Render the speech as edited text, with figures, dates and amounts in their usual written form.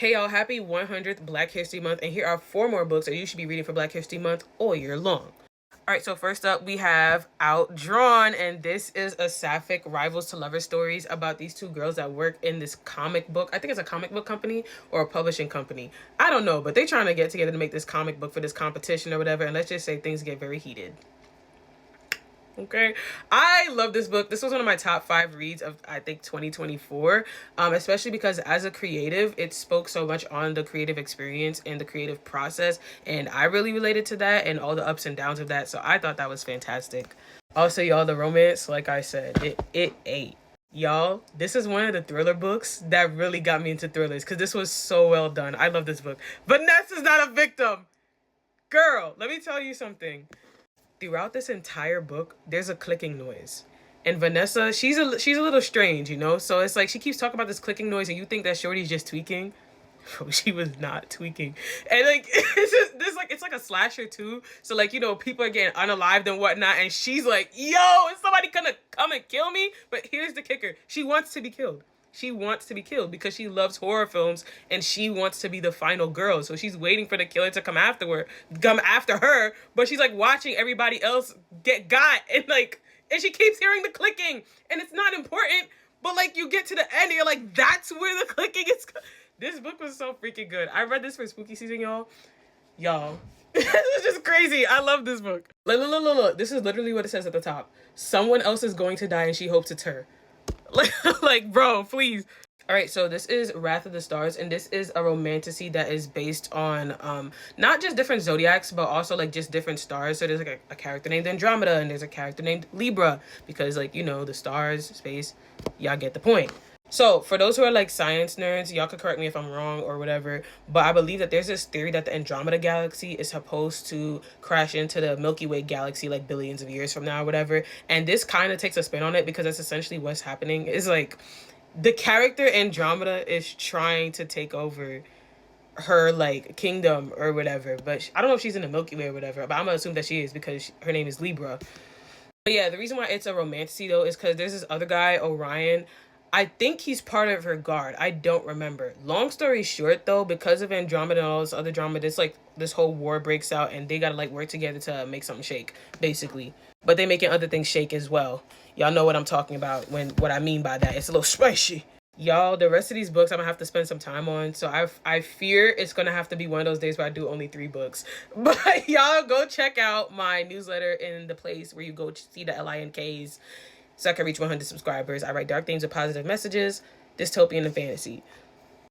Hey y'all, happy 100th Black History Month, and here are 4 more books that you should be reading for Black History Month all year long. Alright, so first up we have Outdrawn, and this is a sapphic rivals to lovers stories about these 2 girls that work in this comic book. I think it's a comic book company or a publishing company. I don't know, but they're trying to get together to make this comic book for this competition or whatever, and let's just say things get very heated. Okay, I love this book. This was one of my top 5 reads of, I think, 2024, especially because as a creative, it spoke so much on the creative experience and the creative process, and I really related to that and all the ups and downs of that, so I thought that was fantastic. Also, y'all, the romance, like I said, it ate. Y'all, this is one of the thriller books that really got me into thrillers because this was so well done. I love this book. Vanessa's not a victim. Girl, let me tell you something. Throughout this entire book, there's a clicking noise. And Vanessa, she's a little strange, you know? So it's like she keeps talking about this clicking noise and you think that Shorty's just tweaking. She was not tweaking. And like it's like a slasher too. So like, you know, people are getting unalived and whatnot, and she's like, yo, is somebody gonna come and kill me? But here's the kicker. She wants to be killed. She wants to be killed because she loves horror films and she wants to be the final girl. So she's waiting for the killer to come after her, but she's like watching everybody else get got, and she keeps hearing the clicking, and it's not important, but like you get to the end and you're like, that's where the clicking is. This book was so freaking good. I read this for spooky season, y'all. This is just crazy. I love this book. Look. This is literally what it says at the top. Someone else is going to die and she hopes it's her. Like, bro, please. All right, so this is Wrath of the Stars, and this is a romantasy that is based on not just different zodiacs, but also like just different stars. So there's like a character named Andromeda, and there's a character named Libra, because like, you know, the stars, space, y'all get the point. So for those who are like science nerds, y'all could correct me if I'm wrong or whatever, but I believe that there's this theory that the Andromeda galaxy is supposed to crash into the Milky Way galaxy like billions of years from now or whatever. And this kind of takes a spin on it because that's essentially what's happening. Is like the character Andromeda is trying to take over her like kingdom or whatever, but I don't know if she's in the Milky Way or whatever, but I'm gonna assume that she is because her name is Libra. But yeah, the reason why it's a romantasy though is because there's this other guy, Orion. I think he's part of her guard. I don't remember. Long story short, though, because of Andromeda and all this other drama, this whole war breaks out, and they gotta like work together to make something shake, basically. But they making other things shake as well. Y'all know what I'm talking about when what I mean by that. It's a little spicy. Y'all, the rest of these books I'm gonna have to spend some time on. So I fear it's gonna have to be one of those days where I do only 3 books. But y'all go check out my newsletter in the place where you go see the LINKs. So I can reach 100 subscribers. I write dark themes with positive messages, dystopian and fantasy.